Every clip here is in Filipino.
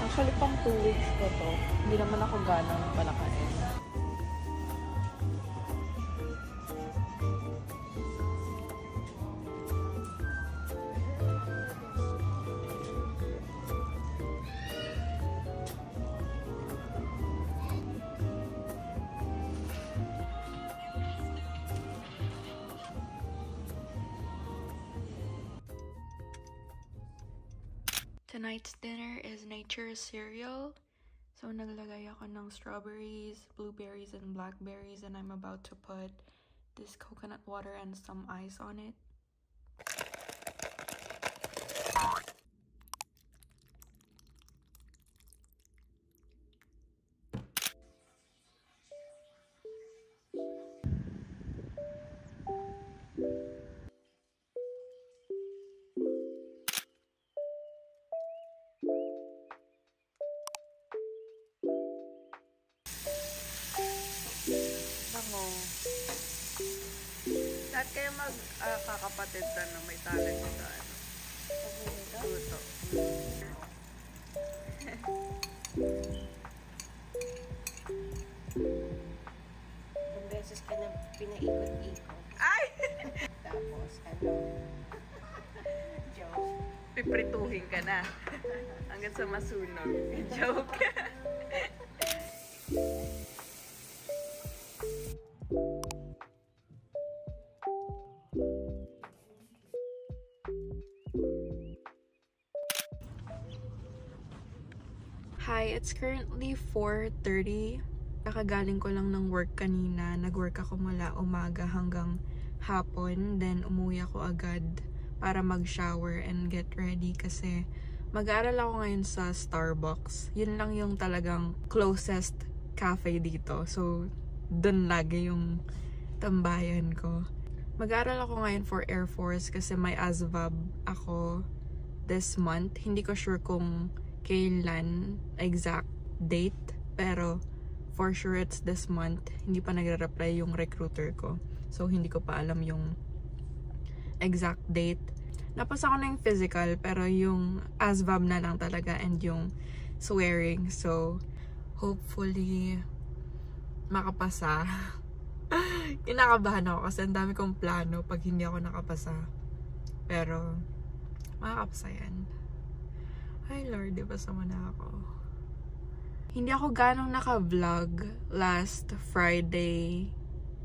Actually, pang 2 weeks ko to. Hindi naman ako ganang palakain. Tonight's dinner is nature's cereal. So, naglagay ako ng strawberries, blueberries, and blackberries, and I'm about to put this coconut water and some ice on it. Bango. Lahat kayo kakapatid na may talent sa ano? Luto. Kung beses ka na pinaikot-ikot. Ay! Tapos, joke. Piprituhin ka na. Hanggang sa masunog. Joke. Hi, it's currently 4:30. Kakagaling ko lang ng work kanina. Nag-work ako mula umaga hanggang hapon. Then, umuwi ako agad para mag-shower and get ready kasi mag-aaral ako ngayon sa Starbucks. Yun lang yung talagang closest cafe dito. So, dun lagi yung tambayan ko. Mag-aaral ako ngayon for Air Force kasi may ASVAB ako this month. Hindi ko sure kung kailan exact date, pero for sure it's this month. Hindi pa nagre-reply yung recruiter ko. So, hindi ko pa alam yung exact date. Napasa ko na yung physical, pero yung ASVAB na lang talaga and yung swearing. So, hopefully, makapasa. Kinakabahan ako kasi ang dami kong plano pag hindi ako nakapasa. Pero, makakapasa yan. Ay Lord, di ba sama na ako? Hindi ako ganong naka-vlog last Friday,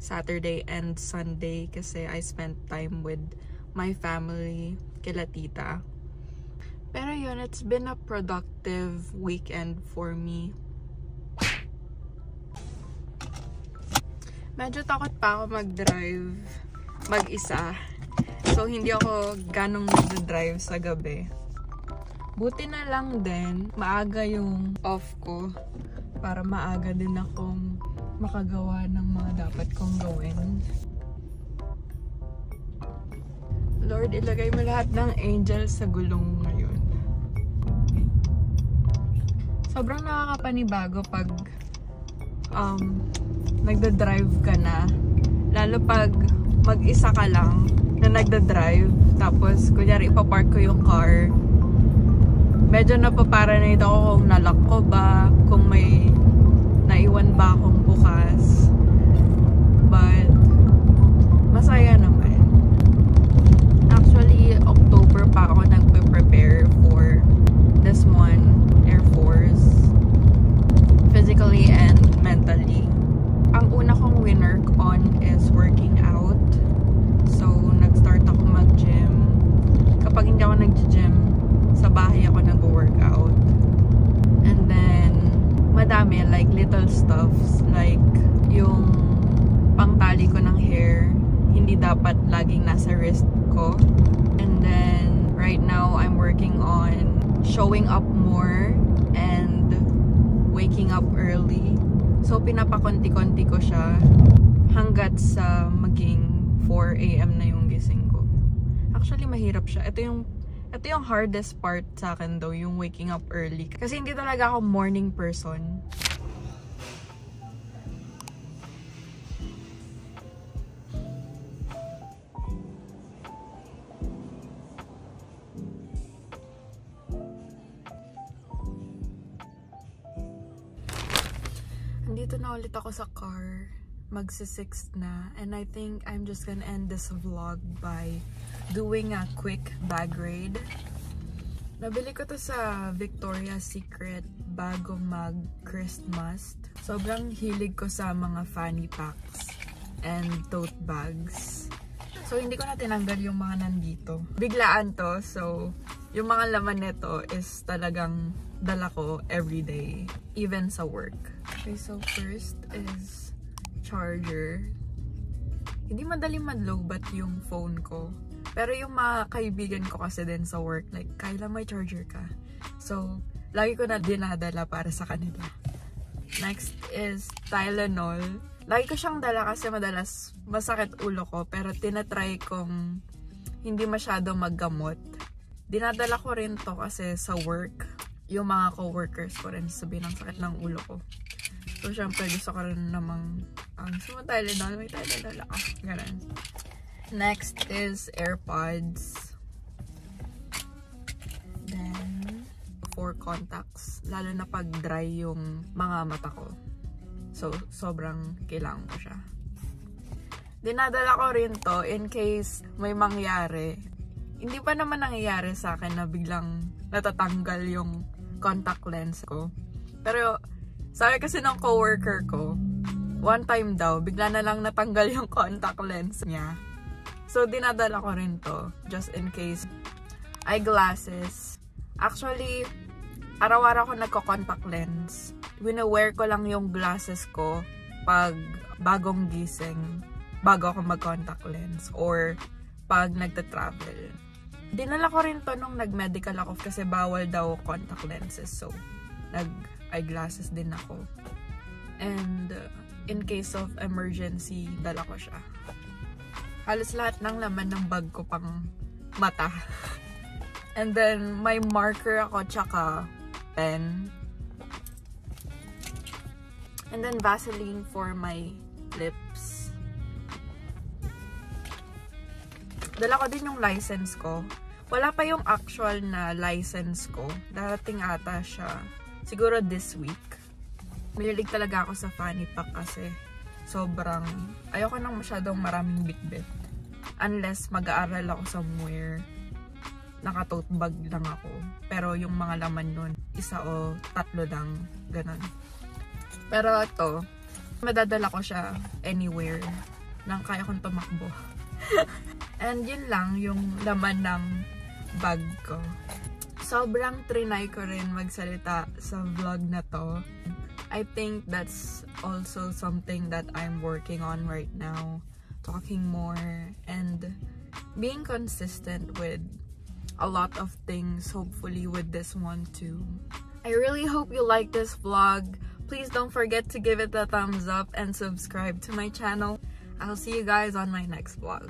Saturday, and Sunday kasi I spent time with my family, kila tita. Pero yun, it's been a productive weekend for me. Medyo takot pa ako mag-drive mag-isa. So, hindi ako ganong nag-drive sa gabi. Buti na lang din, maaga yung off ko para maaga din akong makagawa ng mga dapat kong gawin. Lord, ilagay mo lahat ng angels sa gulong ngayon. Sobrang nakakapanibago pag nagda-drive ka na. Lalo pag mag-isa ka lang na nagda-drive. Tapos, kunyari ipapark ko yung car. Medyo napaparanoid ako kung nalock ko ba, kung may naiwan ba akong bukas. But, masaya naman. Actually, October pa ako nagpe-prepare for this one, Air Force. Physically and mentally. Ang una kong winner on is working out. So, nag-start ako mag-gym. Kapag hindi ako nag-gym, sa bahay ako nag-workout. And then, madami, like little stuffs. Like, yung pangtali ko ng hair, hindi dapat laging nasa wrist ko. And then, right now, I'm working on showing up more and waking up early. So, pinapakonti-konti ko siya hanggat sa maging 4 AM na yung gising ko. Actually, mahirap siya. Ito yung hardest part sa akin though, yung waking up early. Kasi hindi talaga ako morning person. na ulit ako sa car. Magsi-6 na. And I think I'm just gonna end this vlog by doing a quick bag raid. Nabili ko to sa Victoria's Secret bago mag-Christmas. Sobrang hilig ko sa mga fanny packs and tote bags. So, hindi ko na tinanggal yung mga nandito. Biglaan to. So, yung mga laman nito is talagang dala ko everyday. Even sa work. Okay, so first is charger. Hindi madaling madlobat yung phone ko. Pero yung mga kaibigan ko kasi din sa work, like, Kyla, may charger ka. So, lagi ko na dinadala para sa kanila. Next is Tylenol. Lagi ko siyang dala kasi madalas masakit ulo ko, pero tinatry kong hindi masyado maggamot. Dinadala ko rin to kasi sa work, yung mga co-workers ko rin sabihin ng sakit ng ulo ko. So, syempre, gusto ko rin namang Tylenol, may Tylenol ako. Ganun. Next is AirPods. Then, 4 contacts. Lalo na pag dry yung mga mata ko. So, sobrang kailangan ko siya. Dinadala ko rin to in case may mangyari. Hindi pa naman nangyayari sa akin na biglang natatanggal yung contact lens ko. Pero, sabi kasi ng coworker ko, one time daw, bigla na lang natanggal yung contact lens niya. So, dinadala ko rin to, just in case. Eyeglasses. Actually, araw-araw ko nagko-contact lens. Wina-wear ko lang yung glasses ko pag bagong gising, bago ako mag-contact lens, or pag nagta-travel. Dinala ko rin to nung nag-medical ako kasi bawal daw contact lenses. So, nag-eyeglasses din ako. And, in case of emergency, dala ko siya. Halos lahat ng laman ng bag ko pang mata. And then, may marker ako, tsaka pen. And then, Vaseline for my lips. Dala ko din yung license ko. Wala pa yung actual na license ko. Darating ata siya. Siguro this week. Mahilig talaga ako sa fanny pack kasi sobrang ayoko nang masyadong maraming bitbit. Unless mag-aaral ako somewhere, naka-tote bag lang ako. Pero yung mga laman nun, 1 o 3 lang, ganun. Pero ito, madadala ko siya anywhere nang kaya kong tumakbo. And yun lang yung laman ng bag ko. Sobrang trinay ko rin magsalita sa vlog na to. I think that's also something that I'm working on right now. Talking more and being consistent with a lot of things, hopefully with this one too. I really hope you like this vlog. Please don't forget to give it a thumbs up and subscribe to my channel. I'll see you guys on my next vlog.